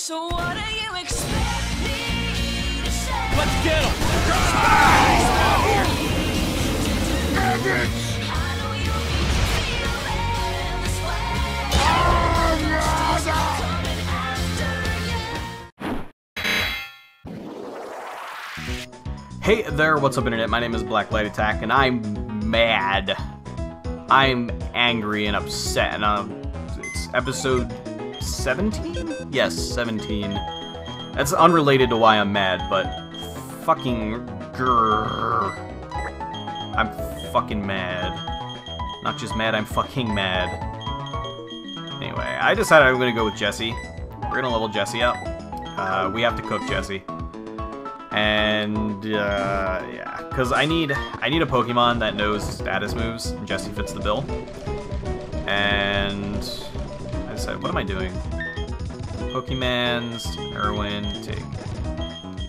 So what do you expect me to say? Let's get him! I know you feel this way. Coming after you. Hey there, what's up internet? My name is BlackLightAttack and I'm mad. I'm angry and upset and it's episode 17? Yes, 17. That's unrelated to why I'm mad, but fucking grrr. I'm fucking mad. Not just mad, I'm fucking mad. Anyway, I decided I'm gonna go with Jesse. We're gonna level Jesse up. We have to cook Jesse. And yeah, because I need a Pokemon that knows status moves, and Jesse fits the bill. And I decided, what am I doing? Pokemans, Irwin, Tig.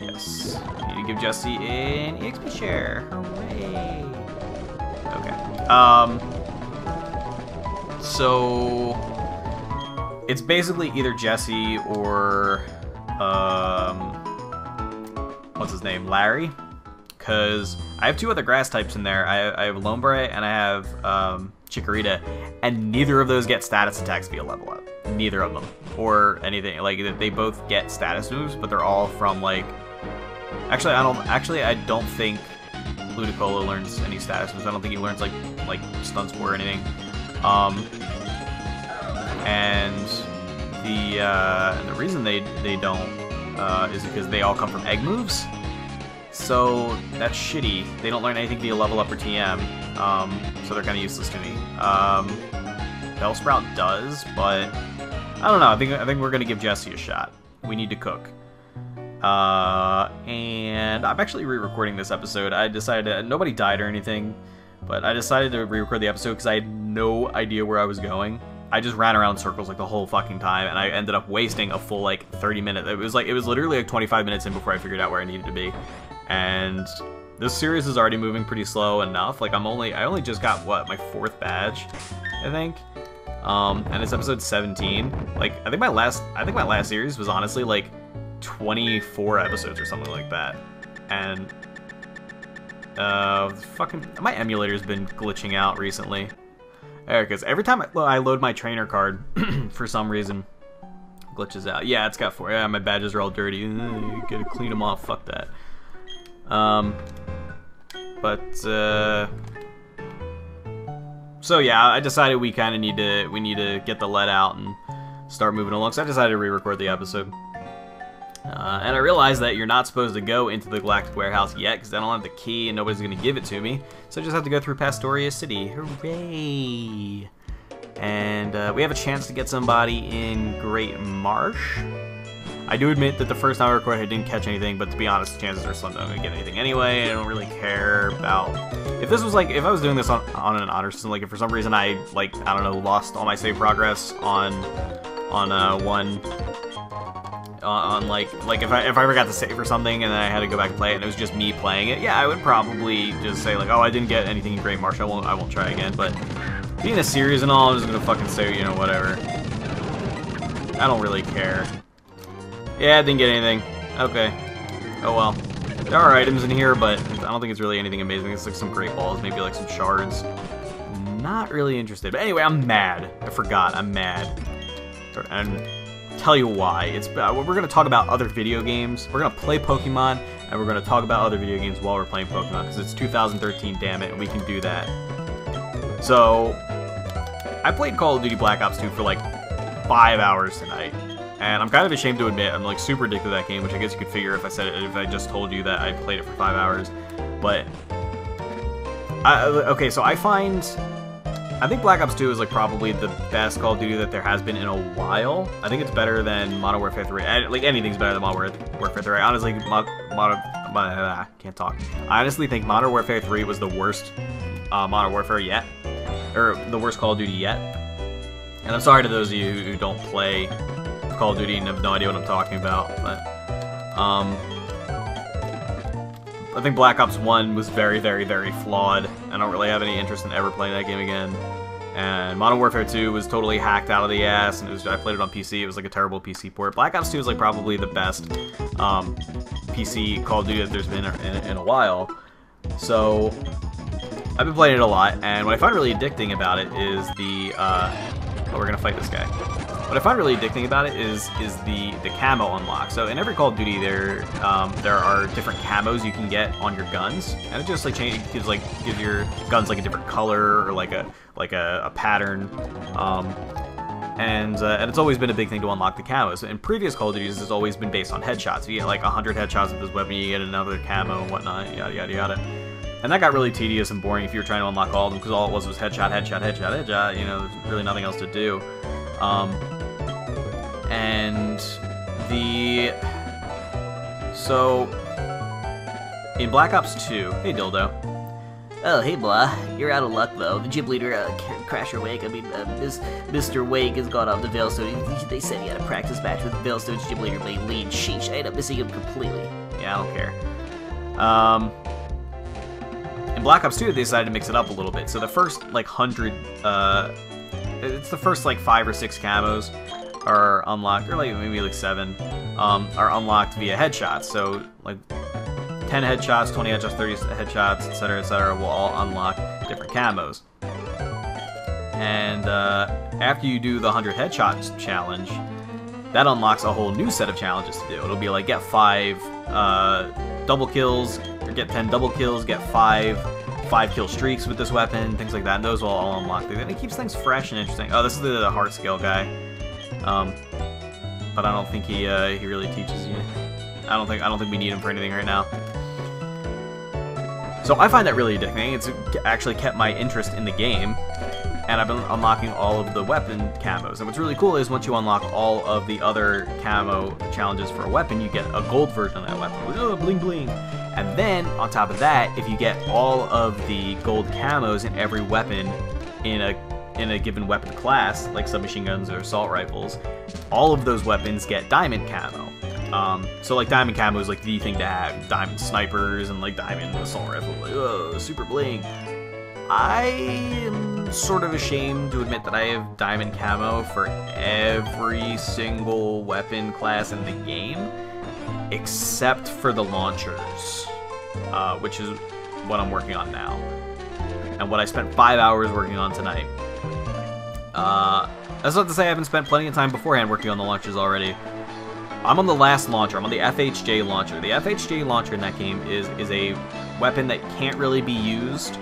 Yes, I need to give Jesse an EXP share. Hooray! Okay. So it's basically either Jesse or what's his name, Larry, because I have two other grass types in there. I have Lombre and I have Chikorita, and neither of those get status attacks via level up. Neither of them, or anything. Like, they both get status moves, but they're all from like. Actually, I don't think Ludicolo learns any status moves. I don't think he learns like Stun Spore or anything. And the reason they don't is because they all come from egg moves. So that's shitty. They don't learn anything via level up or TM. So they're kind of useless to me. Bellsprout does, but I don't know. I think we're gonna give Jesse a shot. We need to cook. And I'm actually re-recording this episode. I decided nobody died or anything, but I decided to re-record the episode because I had no idea where I was going. I just ran around in circles like the whole fucking time, and I ended up wasting a full like 30 minutes. It was literally like 25 minutes in before I figured out where I needed to be. And this series is already moving pretty slow enough. Like I only just got what, my 4th badge, I think. And it's episode 17. Like I think my last series was honestly like 24 episodes or something like that. And fucking my emulator's been glitching out recently. Because every time I load my trainer card, for some reason, glitches out. Yeah, it's got 4. Yeah, my badges are all dirty. You gotta clean them off. Fuck that. So yeah, I decided we kind of need to get the lead out and start moving along. So I decided to re-record the episode. And I realized that you're not supposed to go into the Galactic Warehouse yet because I don't have the key and nobody's going to give it to me. So I just have to go through Pastoria City. Hooray! And we have a chance to get somebody in Great Marsh. I do admit that the first time I recorded I didn't catch anything, but to be honest, the chances are slim that I'm going to get anything anyway. I don't really care about... If this was like... If I was doing this on an honor system, like if for some reason I, like, I don't know, lost all my save progress on like if I ever got to save or something and then I had to go back and play it and it was just me playing it, yeah, I would probably just say like, oh, I didn't get anything in Great Marsh, I won't try again. But being a series and all, I'm just gonna fucking say, you know, whatever. I don't really care. Yeah, I didn't get anything. Okay. Oh well. There are items in here, but I don't think it's really anything amazing. It's like some great balls, maybe like some shards. Not really interested. But anyway, I'm mad. I forgot. I'm mad. And tell you why. It's we're going to talk about other video games. We're going to play Pokemon, and we're going to talk about other video games while we're playing Pokemon, because it's 2013, damn it, and we can do that. So, I played Call of Duty Black Ops 2 for like 5 hours tonight, and I'm kind of ashamed to admit I'm like super addicted to that game, which I guess you could figure if I just told you that I played it for 5 hours. But okay, so I think Black Ops 2 is like probably the best Call of Duty that there has been in a while. I think it's better than Modern Warfare 3. Like anything's better than Modern Warfare 3. Honestly, can't talk. I honestly think Modern Warfare 3 was the worst Modern Warfare yet, or the worst Call of Duty yet. And I'm sorry to those of you who don't play Call of Duty and have no idea what I'm talking about, but I think Black Ops 1 was very, very, very flawed. I don't really have any interest in ever playing that game again. And Modern Warfare 2 was totally hacked out of the ass, and I played it on PC. It was like a terrible PC port. Black Ops 2 is like probably the best PC Call of Duty that there's been in a while. So I've been playing it a lot, and what I find really addicting about it is the oh, we're gonna fight this guy. What I find really addicting about it is the camo unlock. So in every Call of Duty, there are different camos you can get on your guns, and it just like gives your guns like a different color or like a pattern. And it's always been a big thing to unlock the camos. In previous Call of Duties, it's always been based on headshots. If you get like 100 headshots with this weapon, you get another camo and whatnot, yada yada yada. And that got really tedious and boring if you were trying to unlock all of them, because all it was headshot, headshot, headshot, headshot. You know, there's really nothing else to do. So in Black Ops 2, hey Dildo. Oh, hey, blah. You're out of luck, though. The gym leader, Crasher Wake, Mr. Wake has gone off to Veilstone. They said he had a practice match with Veilstone's gym leader, but he lead. Sheesh, I ended up missing him completely. Yeah, I don't care. In Black Ops 2, they decided to mix it up a little bit. So the first, like, 100, it's the first, like, 5 or 6 camos are unlocked, or, like, maybe, like, 7, are unlocked via headshots. So, like, 10 headshots, 20 headshots, 30 headshots, etc., will all unlock different camos. And after you do the 100 headshots challenge, that unlocks a whole new set of challenges to do. It'll be like get 5 double kills, or get 10 double kills, get 5 kill streaks with this weapon, things like that, and those will all unlock. And it keeps things fresh and interesting. Oh, this is the hard skill guy. But I don't think he really teaches you. I don't think we need him for anything right now. So I find that really addicting. It's actually kept my interest in the game, and I've been unlocking all of the weapon camos. And what's really cool is once you unlock all of the other camo challenges for a weapon, you get a gold version of that weapon. Bling bling. And then on top of that, if you get all of the gold camos in every weapon in a given weapon class, like submachine guns or assault rifles, all of those weapons get diamond camo. So like diamond camo is like the thing to have. Diamond snipers and like diamond assault rifle, like, oh, super bling. I am sort of ashamed to admit that I have diamond camo for every single weapon class in the game, except for the launchers, which is what I'm working on now, and what I spent 5 hours working on tonight. That's not to say I haven't spent plenty of time beforehand working on the launchers already. I'm on the last launcher. I'm on the FHJ launcher. The FHJ launcher in that game is a weapon that can't really be used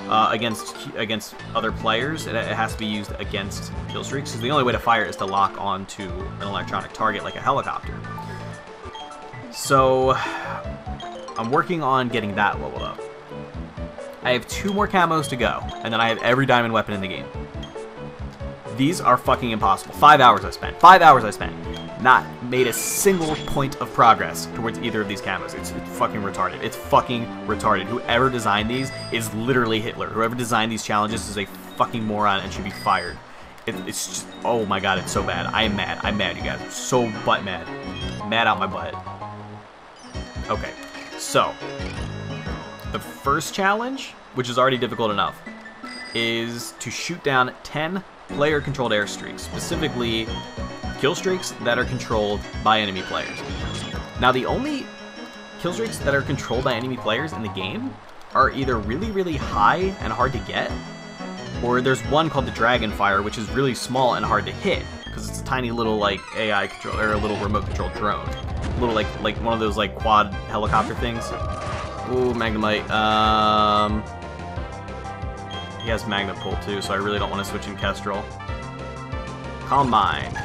against other players. It has to be used against kill streaks, because the only way to fire it is to lock onto an electronic target like a helicopter. So I'm working on getting that leveled up. I have 2 more camos to go, and then I have every diamond weapon in the game. These are fucking impossible. 5 hours I spent. 5 hours I spent. Not made a single point of progress towards either of these camos. It's fucking retarded. It's fucking retarded. Whoever designed these is literally Hitler. Whoever designed these challenges is a fucking moron and should be fired. It's just, oh my god, it's so bad. I am mad. I'm mad, you guys. I'm so butt mad. Mad out my butt. Okay, so the first challenge, which is already difficult enough, is to shoot down 10 player-controlled airstreaks, specifically kill streaks that are controlled by enemy players. Now, the only kill streaks that are controlled by enemy players in the game are either really, really high and hard to get, or there's one called the Dragonfire, which is really small and hard to hit, because it's a tiny little, like, AI control, or a little remote-controlled drone. A little, like one of those, like, quad helicopter things. Ooh, Magnemite. He has Magnet Pull, too, so I really don't want to switch in Kestrel. Calm Mind.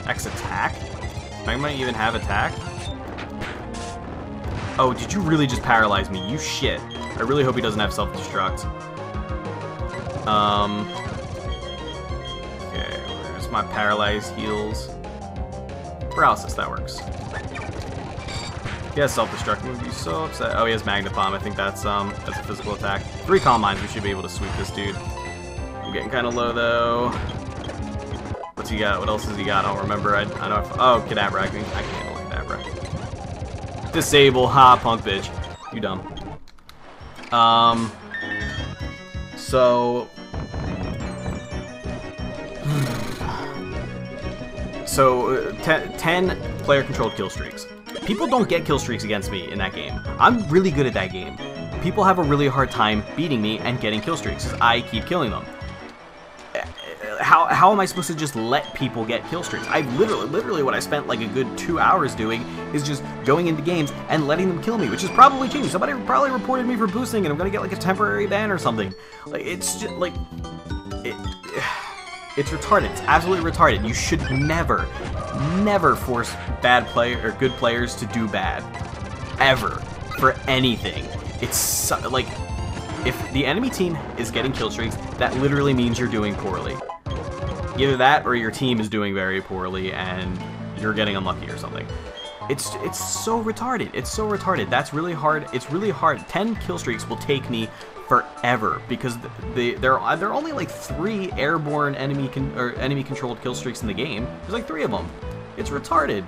X attack? Magnemite even have attack? Oh, did you really just paralyze me? You shit. I really hope he doesn't have self-destruct. Okay, where's my paralyzed heals? Paralysis, that works. He has self-destruct. Would be so upset. Oh, he has Magnapalm. I think that's a physical attack. 3 Calm Minds. We should be able to sweep this dude. I'm getting kind of low though. What's he got? What else has he got? I don't remember. I know. Oh, Kadabra. I can handle Kadabra. Disable. Ha, punk bitch. You dumb. So so 10 player-controlled kill streaks. People don't get kill streaks against me in that game. I'm really good at that game. People have a really hard time beating me and getting kill streaks because I keep killing them. How am I supposed to just let people get kill streaks? I literally what I spent like a good 2 hours doing is just going into games and letting them kill me, which is probably cheating. Somebody probably reported me for boosting and I'm gonna get like a temporary ban or something. Like, it's just like, it's retarded. It's absolutely retarded. You should never force good players to do bad. Ever. For anything. It's like, if the enemy team is getting kill streaks, that literally means you're doing poorly. Either that or your team is doing very poorly and you're getting unlucky or something. It's so retarded. It's so retarded. That's really hard. It's really hard. 10 kill streaks will take me forever because there are only like 3 airborne enemy controlled kill streaks in the game. There's like 3 of them. It's retarded.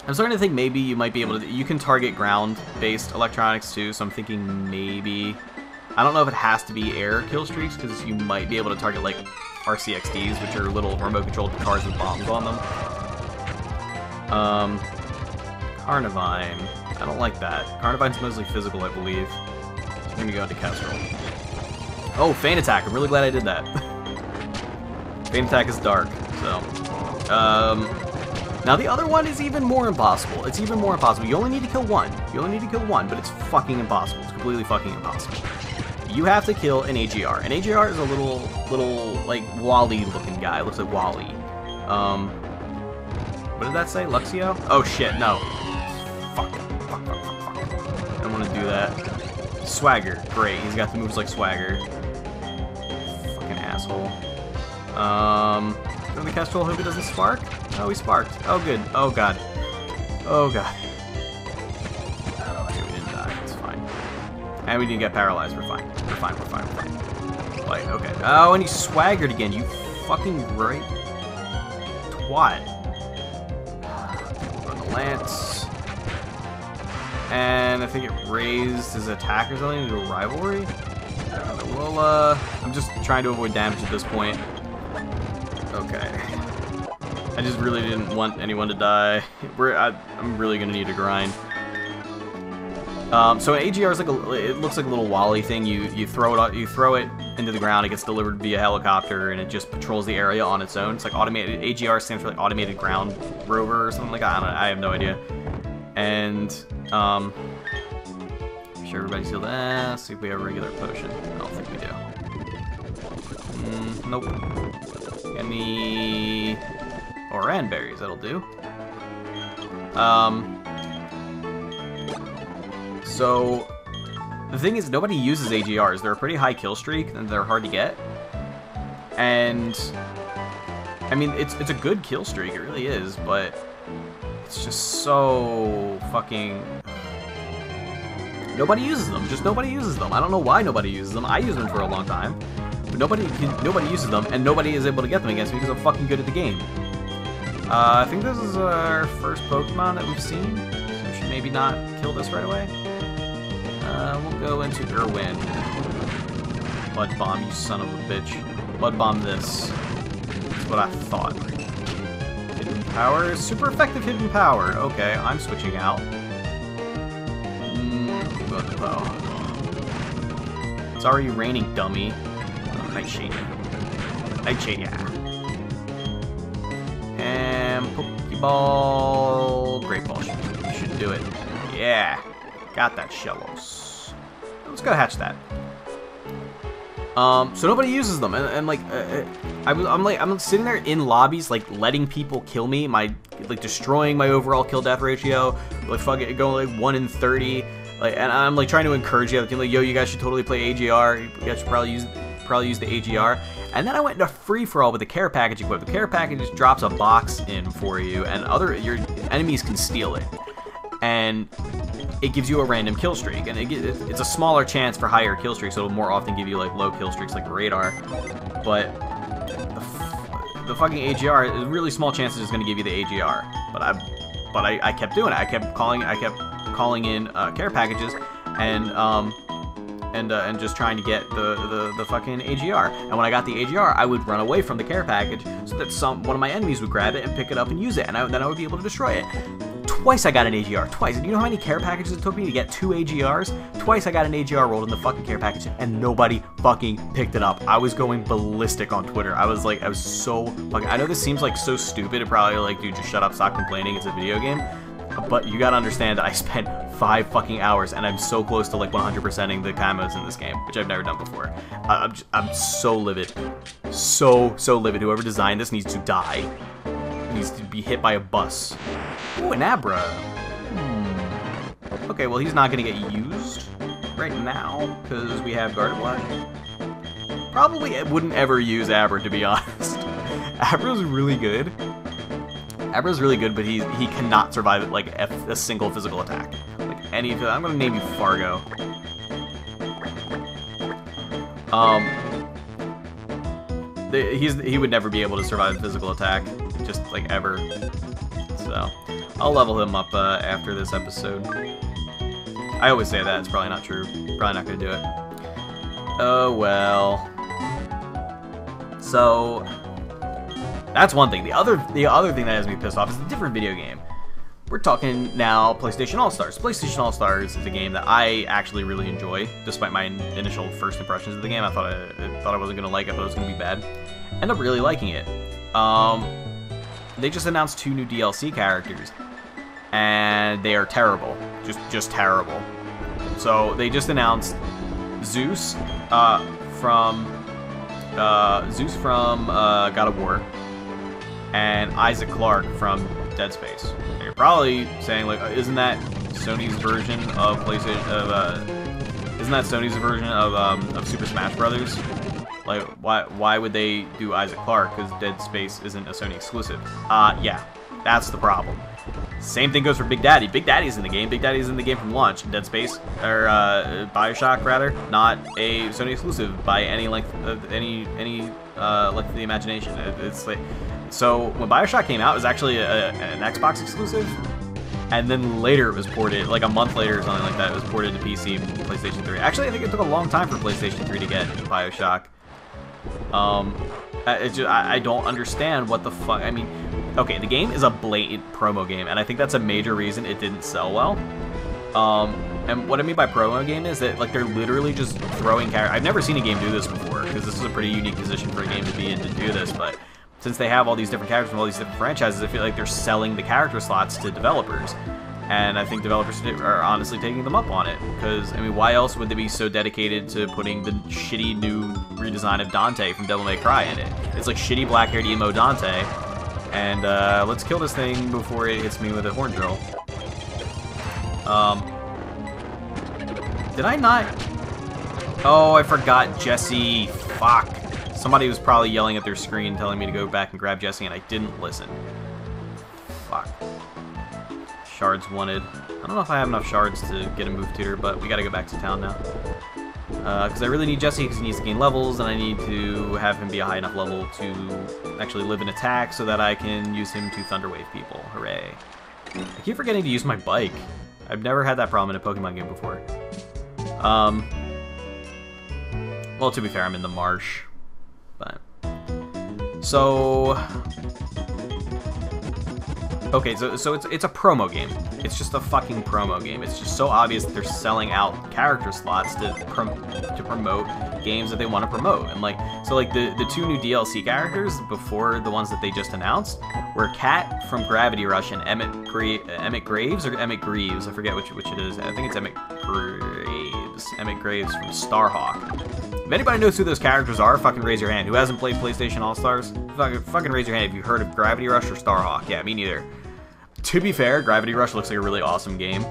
I'm starting to think maybe you might be able to. You can target ground-based electronics too. So I'm thinking maybe. I don't know if it has to be air kill streaks because you might be able to target like RCXDs, which are little remote-controlled cars with bombs on them. Carnivine. I don't like that. Carnivine's mostly physical, I believe. So I'm gonna go into Kestrel. Oh, Feint Attack. I'm really glad I did that. Feint Attack is dark, so. Now the other one is even more impossible. It's even more impossible. You only need to kill one. You only need to kill one, but it's fucking impossible. It's completely fucking impossible. You have to kill an AGR. An AGR is a little like Wally-looking guy. It looks like Wally. What did that say? Luxio? Oh shit, no. Fuck. I don't want to do that. Swagger, great. He's got the moves like Swagger. Fucking asshole. Go to the Kestrel. Hope he doesn't spark. Oh, he sparked. Oh, good. Oh god. Oh god. Okay, we didn't die. It's fine. And we didn't get paralyzed. We're fine. We're fine. We're fine. We're fine. Like, okay. Oh, and he swaggered again. You fucking great twat. On the lance. And I think it raised his attack or something into a rivalry. Well, I'm just trying to avoid damage at this point. Okay. I just really didn't want anyone to die. I'm really gonna need to grind. So an AGR is like it looks like a little Wally thing. You throw it into the ground. It gets delivered via helicopter, and it just patrols the area on its own. It's like automated. AGR stands for like automated ground rover or something like that. I have no idea. And I'm sure everybody's healed. Let's see if we have a regular potion. I don't think we do. Nope. Any Oran berries? That'll do. So the thing is, nobody uses AGRs. They're a pretty high kill streak, and they're hard to get. And I mean, it's a good kill streak. It really is, but it's just so fucking. Nobody uses them. Just nobody uses them. I don't know why nobody uses them. I use them for a long time, but nobody uses them, and nobody is able to get them against me because I'm fucking good at the game. I think this is our first Pokemon that we've seen, so we should maybe not kill this right away. We'll go into Irwin. Bud Bomb, you son of a bitch. Bud Bomb this. That's what I thought. Hidden Power, super effective Hidden Power. Okay, I'm switching out. Go with the bow. It's already raining, dummy. Oh, Nightshade. Nightshade, yeah. And Pokeball. Great Ball should do it. Yeah. Got that Shellos. Let's go hatch that. So nobody uses them, and like, I'm sitting there in lobbies, like letting people kill me, like destroying my overall kill death ratio, like fucking going like 1 in 30, like, and I'm like trying to encourage the other team, like, yo, you guys should totally play AGR, you guys should probably use the AGR. And then I went into free-for-all with the care package equipped. The care package just drops a box in for you, and your enemies can steal it. And it gives you a random kill streak, and it's a smaller chance for higher kill streaks, so it'll more often give you like low kill streaks like Radar. But the fucking AGR is a really small chance it's going to give you the AGR. But I kept doing it. I kept calling in care packages, and and just trying to get the fucking AGR. And when I got the AGR, I would run away from the care package so that one of my enemies would grab it and pick it up and use it, and then I would be able to destroy it. Twice I got an AGR, twice. And you know how many care packages it took me to get 2 AGRs? Twice I got an AGR rolled in the fucking care package, and nobody fucking picked it up. I was going ballistic on Twitter. I was so fucking... I know this seems like so stupid. It probably like, dude, just shut up, stop complaining, it's a video game. But you gotta understand that I spent 5 fucking hours, and I'm so close to like 100%ing the camos in this game, which I've never done before. I'm so livid. So livid. Whoever designed this needs to die. Needs to be hit by a bus. Ooh, an Abra. Okay, well, he's not gonna get used right now, because we have Guard Block. Probably wouldn't ever use Abra, to be honest. Abra's really good. Abra's really good, but he cannot survive like a single physical attack. Like any... I'm gonna name you Fargo. He would never be able to survive a physical attack, just like ever. So I'll level him up after this episode. I always say that, it's probably not true. Probably not gonna do it. Oh well. So that's one thing. The other thing that has me pissed off is a different video game. We're talking now PlayStation All-Stars. PlayStation All-Stars is a game that I actually really enjoy, despite my initial first impressions of the game. I thought I wasn't gonna like it, but it was gonna be bad. End up really liking it. They just announced 2 new DLC characters, and they are terrible. Just terrible. So they just announced Zeus from God of War, and Isaac Clarke from Dead Space. And you're probably saying, like, isn't that Sony's version of of Super Smash Brothers? Like, why would they do Isaac Clarke? Because Dead Space isn't a Sony exclusive. Yeah, that's the problem. Same thing goes for Big Daddy. Big Daddy's in the game. Big Daddy's in the game from launch. Dead Space, or Bioshock rather, not a Sony exclusive by any length of any length of the imagination. It's like, so when Bioshock came out, it was actually an Xbox exclusive, and then later it was ported, like a month later or something like that. It was ported to PC and PlayStation 3. Actually, I think it took a long time for PlayStation 3 to get Bioshock. I don't understand what the fuck. I mean, okay, the game is a blatant promo game, and I think that's a major reason it didn't sell well. And what I mean by promo game is that, like, they're literally just throwing characters. I've never seen a game do this before, because this is a pretty unique position for a game to be in to do this, but since they have all these different characters from all these different franchises, I feel like they're selling the character slots to developers. And I think developers are honestly taking them up on it. Because, I mean, why else would they be so dedicated to putting the shitty new redesign of Dante from Devil May Cry in it? It's like shitty black-haired emo Dante. And let's kill this thing before it hits me with a horn drill. Did I not? Oh, I forgot Jesse. Fuck. Somebody was probably yelling at their screen telling me to go back and grab Jesse, and I didn't listen. Fuck. Shards wanted. I don't know if I have enough shards to get a move tutor, but we gotta go back to town now. Because I really need Jesse, because he needs to gain levels, and I need to have him be a high enough level to actually live in attack so that I can use him to Thunderwave people. Hooray. I keep forgetting to use my bike. I've never had that problem in a Pokemon game before. Well, to be fair, I'm in the marsh. But so okay, so it's a promo game. It's just a fucking promo game. It's just so obvious that they're selling out character slots to promote games that they want to promote. And like, so like the 2 new DLC characters before the ones that they just announced were Cat from Gravity Rush and Emmett Graves or Emmett Greaves. I forget which it is. I think it's Emmett Graves. Emmett Graves from Starhawk. If anybody knows who those characters are, fucking raise your hand. Who hasn't played PlayStation All-Stars? Fucking raise your hand if you've heard of Gravity Rush or Starhawk. Yeah, me neither. To be fair, Gravity Rush looks like a really awesome game.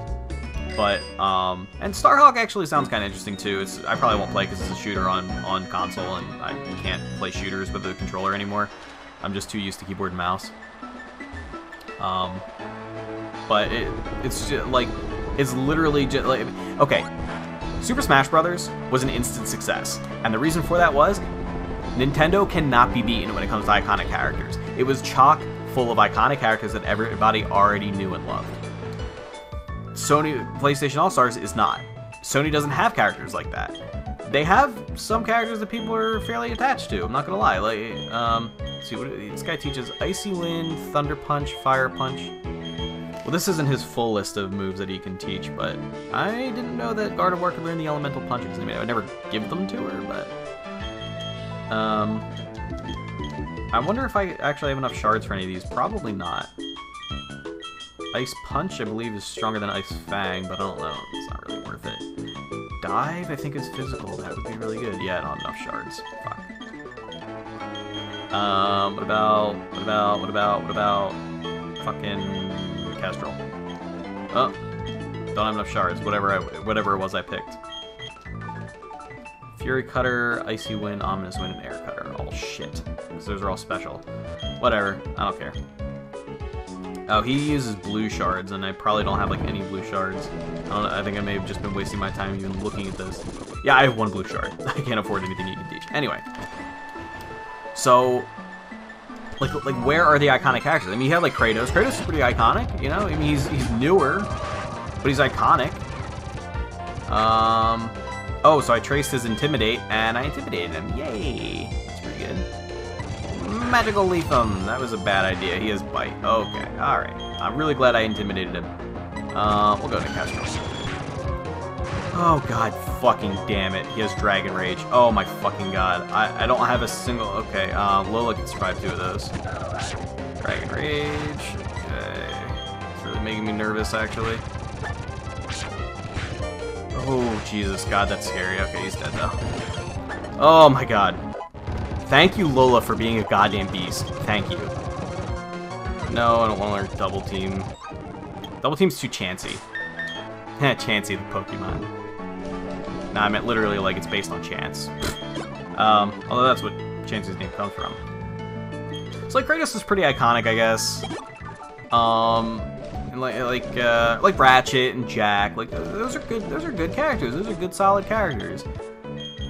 But, and Starhawk actually sounds kind of interesting too. I probably won't play because it's a shooter on console, and I can't play shooters with a controller anymore. I'm just too used to keyboard and mouse. But it's just, like, it's literally just, like, okay. Super Smash Brothers was an instant success, and the reason for that was Nintendo cannot be beaten when it comes to iconic characters. It was chock full of iconic characters that everybody already knew and loved. PlayStation All-Stars is not. Sony doesn't have characters like that. They have some characters that people are fairly attached to. I'm not gonna lie. Like, let's see, this guy teaches Icy Wind, Thunder Punch, Fire Punch. Well, this isn't his full list of moves that he can teach, but I didn't know that Gardevoir could learn the elemental punches. I mean, I would never give them to her, but I wonder if I actually have enough shards for any of these. Probably not. Ice Punch, I believe, is stronger than Ice Fang, but I don't know. It's not really worth it. Dive, I think, is physical. That would be really good. Yeah, not enough shards. Fuck. What about fucking Kestrel? Oh, don't have enough shards. Whatever it was I picked. Fury Cutter, Icy Wind, Ominous Wind, and Air Cutter. All shit. Because those are all special. Whatever. I don't care. Oh, he uses blue shards, and I probably don't have like any blue shards. I don't know, I think I may have just been wasting my time even looking at this. Yeah, I have one blue shard. I can't afford anything you can teach. Anyway. So, like where are the iconic characters? I mean, you have like Kratos. Kratos is pretty iconic, you know? I mean, he's newer, but he's iconic. Oh, so I traced his Intimidate, and I intimidated him. Yay! That's pretty good. Magical Leaf him. That was a bad idea. He has Bite. Okay, alright. I'm really glad I intimidated him. We'll go to Kestrel. Oh, god fucking damn it. He has Dragon Rage. Oh my fucking god. I don't have a single... Okay, Lola can survive 2 of those. Dragon Rage. Okay. It's really making me nervous, actually. Oh, Jesus. God, that's scary. Okay, he's dead, though. Oh, my God. Thank you, Lola, for being a goddamn beast. Thank you. No, I don't want to learn Double Team. Double Team's too chancy. Chansey, the Pokemon. Nah, I meant literally like it's based on chance. Although that's what Chansey's name comes from. So, like, Kratos is pretty iconic, I guess. And like Ratchet and Jack, like those are good characters. Those are good, solid characters.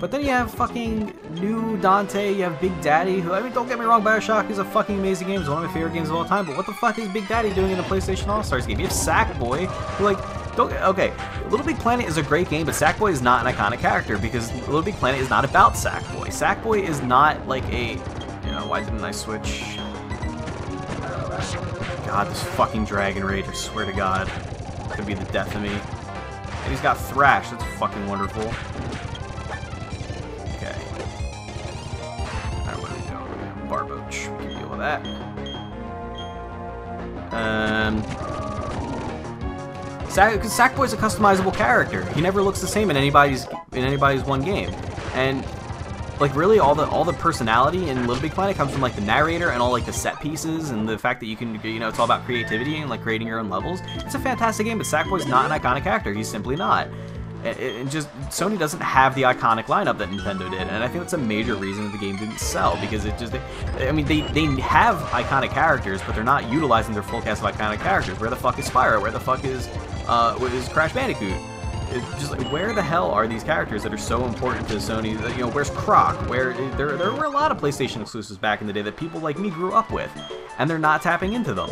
But then you have fucking new Dante, you have Big Daddy, who, I mean, don't get me wrong, Bioshock is a fucking amazing game. It's one of my favorite games of all time, but what the fuck is Big Daddy doing in a PlayStation All-Stars game? You have Sackboy, who, like, okay, Little Big Planet is a great game, but Sackboy is not an iconic character, because Little Big Planet is not about Sackboy. Sackboy is not, like, a, you know, why didn't I switch? God, this fucking Dragon Rage, I swear to God, it's gonna be the death of me. And he's got Thrash, that's fucking wonderful. Barboach. We can deal with that. Because Sackboy's a customizable character. He never looks the same in anybody's one game. And like really all the personality in Little Big Planet comes from like the narrator and all like the set pieces and the fact that you can, you know, it's all about creativity and like creating your own levels. It's a fantastic game, but Sackboy's not an iconic character. He's simply not. It just, Sony doesn't have the iconic lineup that Nintendo did, and I think that's a major reason that the game didn't sell, because it just, I mean, they have iconic characters, but they're not utilizing their full cast of iconic characters. Where the fuck is Spyro? Where the fuck is Crash Bandicoot? It's just like, where the hell are these characters that are so important to Sony? You know, where's Croc? There were a lot of PlayStation exclusives back in the day that people like me grew up with, and they're not tapping into them.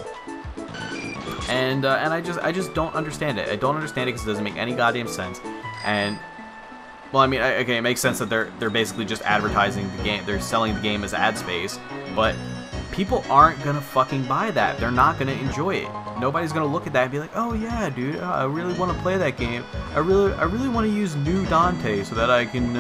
And I just don't understand it. I don't understand it because it doesn't make any goddamn sense. And well, I mean, okay, it makes sense that they're basically just advertising the game. They're selling the game as ad space, but people aren't gonna fucking buy that. They're not gonna enjoy it. Nobody's gonna look at that and be like, "Oh yeah, dude, I really want to play that game. I really want to use new Dante so that I can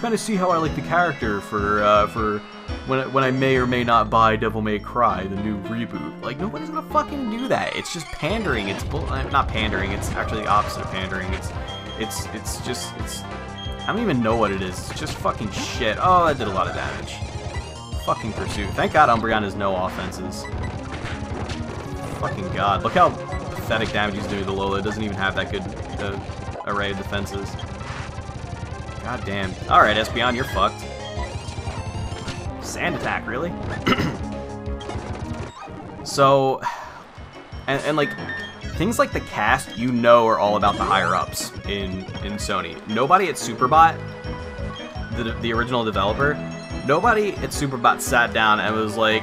kind of see how I like the character for when I may or may not buy Devil May Cry, the new reboot." Like, nobody's gonna fucking do that. It's just pandering. It's not pandering. It's actually the opposite of pandering. It's I don't even know what it is. It's just fucking shit. Oh, that did a lot of damage. Fucking Pursuit. Thank God Umbreon has no offenses. Fucking God. Look how pathetic damage he's doing to Lola. It doesn't even have that good array of defenses. God damn. Alright, Espeon, you're fucked. Sand attack, really? So, and like, things like the cast, you know, are all about the higher-ups in Sony. Nobody at Superbot, the original developer, nobody at Superbot sat down and was like,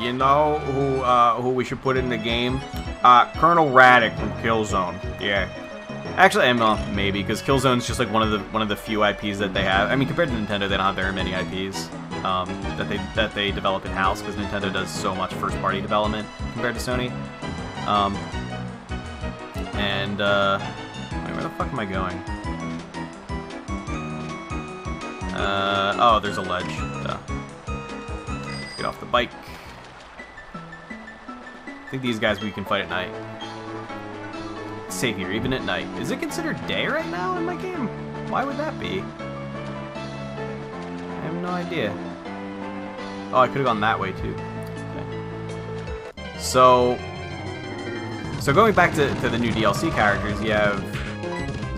you know who we should put in the game? Colonel Raddick from Killzone. Yeah. Actually, well, maybe, because Killzone's just like one of the few IPs that they have. I mean, compared to Nintendo, they don't have very many IPs that they develop in house, because Nintendo does so much first party development compared to Sony. Wait, where the fuck am I going? Oh, there's a ledge. Duh. Get off the bike. I think these guys we can fight at night. It's safe here, even at night. Is it considered day right now in my game? Why would that be? I have no idea. Oh, I could have gone that way too. Okay. So going back to the new DLC characters, you have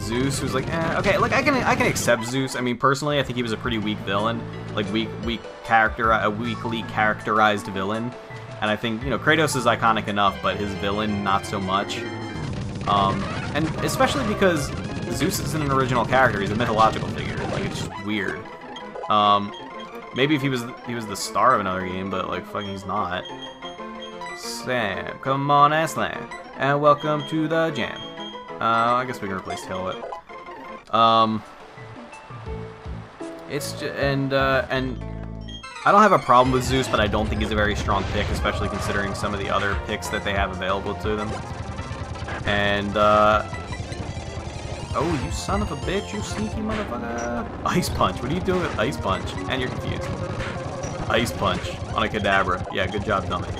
Zeus, who's like, okay, like I can accept Zeus. I mean, personally, I think he was a pretty weak villain, like weakly characterized villain. And I think, you know, Kratos is iconic enough, but his villain not so much. And especially because Zeus isn't an original character; he's a mythological figure. Like, it's just weird. Maybe if he was the star of another game, but like, fucking, he's not. Sam, come on, Aslan, and welcome to the jam. I guess we can replace Tail Whip. It's just, and I don't have a problem with Zeus, but I don't think he's a very strong pick, especially considering some of the other picks that they have available to them. And oh, you son of a bitch, you sneaky motherfucker! Ice Punch. What are you doing with Ice Punch? And you're confused. Ice Punch on a Kadabra. Yeah, good job, dummies.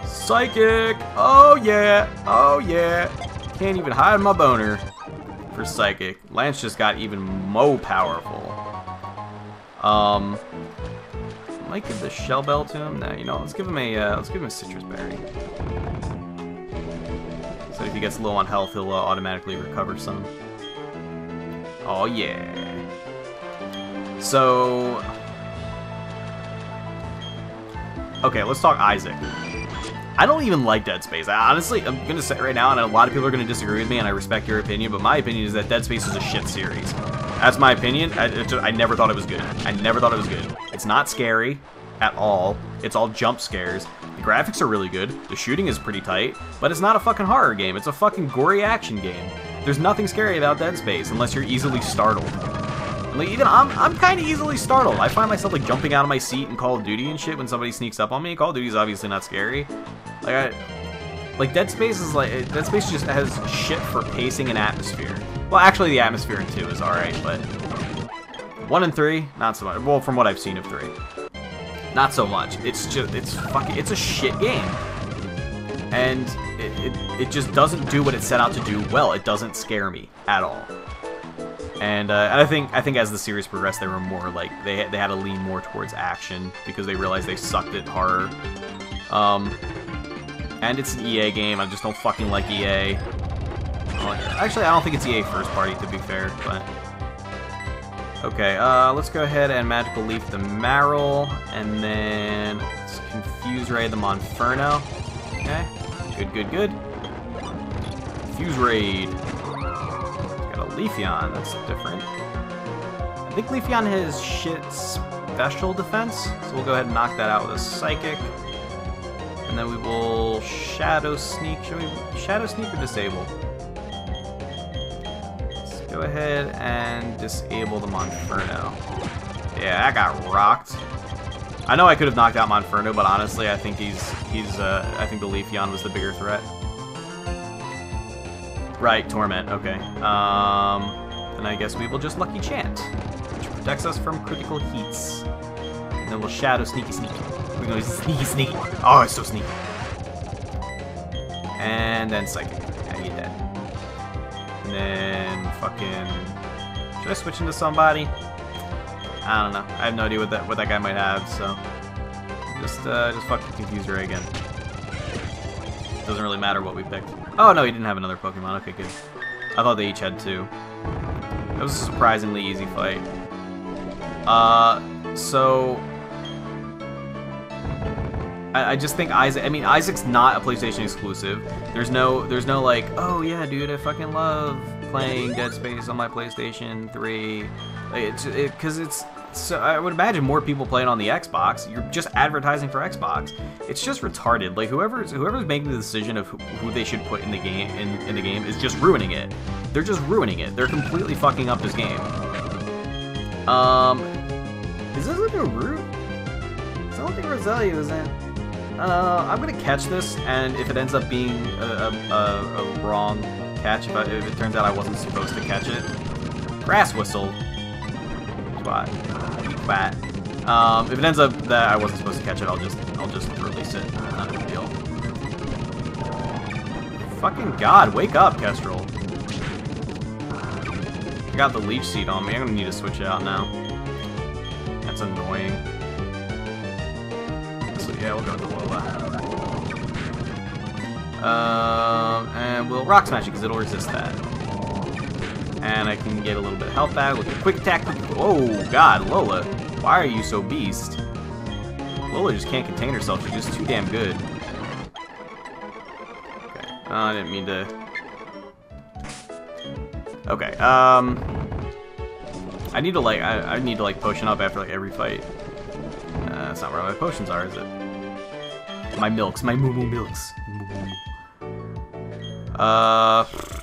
Psychic! Oh yeah! Oh yeah! Can't even hide my boner for Psychic. Lance just got even more powerful. Might give the Shell Bell to him. Nah, you know, let's give him a Citrus Berry. So if he gets low on health, he'll automatically recover some. Oh yeah! So, okay, let's talk Isaac. I don't even like Dead Space. Honestly, I'm gonna say it right now, and a lot of people are gonna disagree with me, and I respect your opinion, but my opinion is that Dead Space is a shit series. That's my opinion. I never thought it was good. I never thought it was good. It's not scary at all. It's all jump scares. The graphics are really good. The shooting is pretty tight, but it's not a fucking horror game. It's a fucking gory action game. There's nothing scary about Dead Space unless you're easily startled. And like, even I'm kind of easily startled. I find myself like jumping out of my seat in Call of Duty and shit when somebody sneaks up on me. Call of Duty is obviously not scary. Like Dead Space is like, Dead Space just has shit for pacing and atmosphere. Well, actually, the atmosphere in 2 is alright, but 1 and 3, not so much. Well, from what I've seen of 3, not so much. It's just, it's a shit game, and it just doesn't do what it set out to do well. It doesn't scare me at all. And I think as the series progressed, they were more like they had to lean more towards action because they realized they sucked at horror. And it's an EA game. I just don't fucking like EA. Actually, I don't think it's EA first party, to be fair, but... Okay, let's go ahead and Magical Leaf the Marrow, and then let's Confuse Ray the Monferno. Okay, good. Fuse Raid. Got a Leafeon, that's different. I think Leafeon has shit special defense, so we'll go ahead and knock that out with a Psychic. And then we will Shadow Sneak. Should we Shadow Sneak or Disable? Go ahead and disable the Monferno. Yeah, that got rocked. I know I could have knocked out Monferno, but honestly, I think I think the Leafeon was the bigger threat. Right, Torment. Okay. Then I guess we will just Lucky Chant, which protects us from critical heats. And then we'll Shadow Sneaky. We're going sneaky. Oh, it's so sneaky. And then Psychic. Yeah, you dead. And then fucking... Should I switch into somebody? I don't know. I have no idea what that guy might have, so... Just fucking Confuse Ray again. Doesn't really matter what we picked. Oh, no, he didn't have another Pokemon. Okay, good. I thought they each had 2. That was a surprisingly easy fight. So... I just think Isaac... I mean, Isaac's not a PlayStation exclusive. There's no like, oh yeah, dude, I fucking love playing Dead Space on my PlayStation 3. Because it's... So I would imagine more people playing on the Xbox. You're just advertising for Xbox. It's just retarded. Like whoever's making the decision of who they should put in the game in the game is just ruining it. They're just ruining it. They're completely fucking up this game. Is this like a route? I don't think Roselia was in. I'm gonna catch this, and if it ends up being a wrong catch, if it turns out I wasn't supposed to catch it, grass whistle. Spot. If it ends up that I wasn't supposed to catch it, I'll just release it. Not a big deal. Fucking God, wake up, Kestrel. I got the leech seed on me. I'm gonna need to switch it out now. That's annoying. So yeah, we'll go with the Lola. And we'll rock smash it because it'll resist that. And I can get a little bit of health back with a quick attack. Oh God, Lola, why are you so beast? Lola just can't contain herself. She's just too damn good. Okay. Oh, I didn't mean to. Okay. I need to like potion up after like every fight. That's not where my potions are, is it? My milks, my moo moo milks.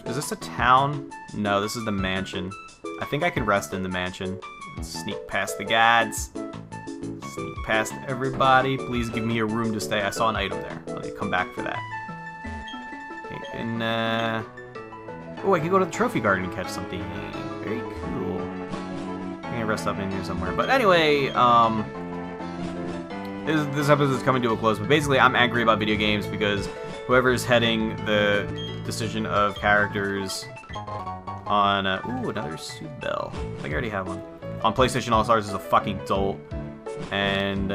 Is this a town? No, this is the mansion. I think I can rest in the mansion. Sneak past the guards. Sneak past everybody. Please give me a room to stay. I saw an item there. Let me come back for that. Okay, and, oh, I can go to the trophy garden and catch something. Very cool. I'm gonna rest up in here somewhere. But anyway, this episode is coming to a close. But basically, I'm angry about video games because whoever's heading the decision of characters on ooh, another Sud Bell. I think I already have one. On PlayStation All-Stars is a fucking dolt. And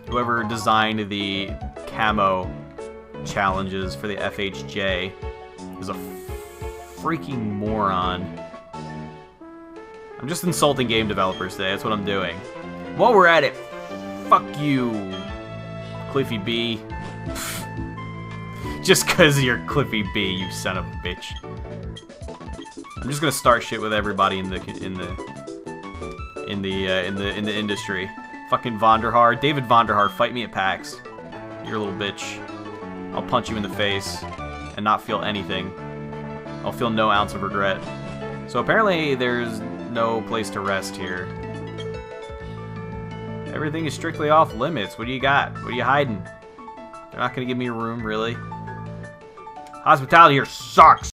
whoever designed the camo challenges for the FHJ is a freaking moron. I'm just insulting game developers today. That's what I'm doing. While we're at it, fuck you, Cliffy B. Just cause you're Cliffy B, you son of a bitch. I'm just gonna start shit with everybody in the industry. Fucking Vonderhaar, David Vonderhaar, fight me at PAX. You're a little bitch. I'll punch you in the face and not feel anything. I'll feel no ounce of regret. So apparently there's no place to rest here. Everything is strictly off limits. What do you got? What are you hiding? They're not gonna give me a room, really? Hospitality here sucks!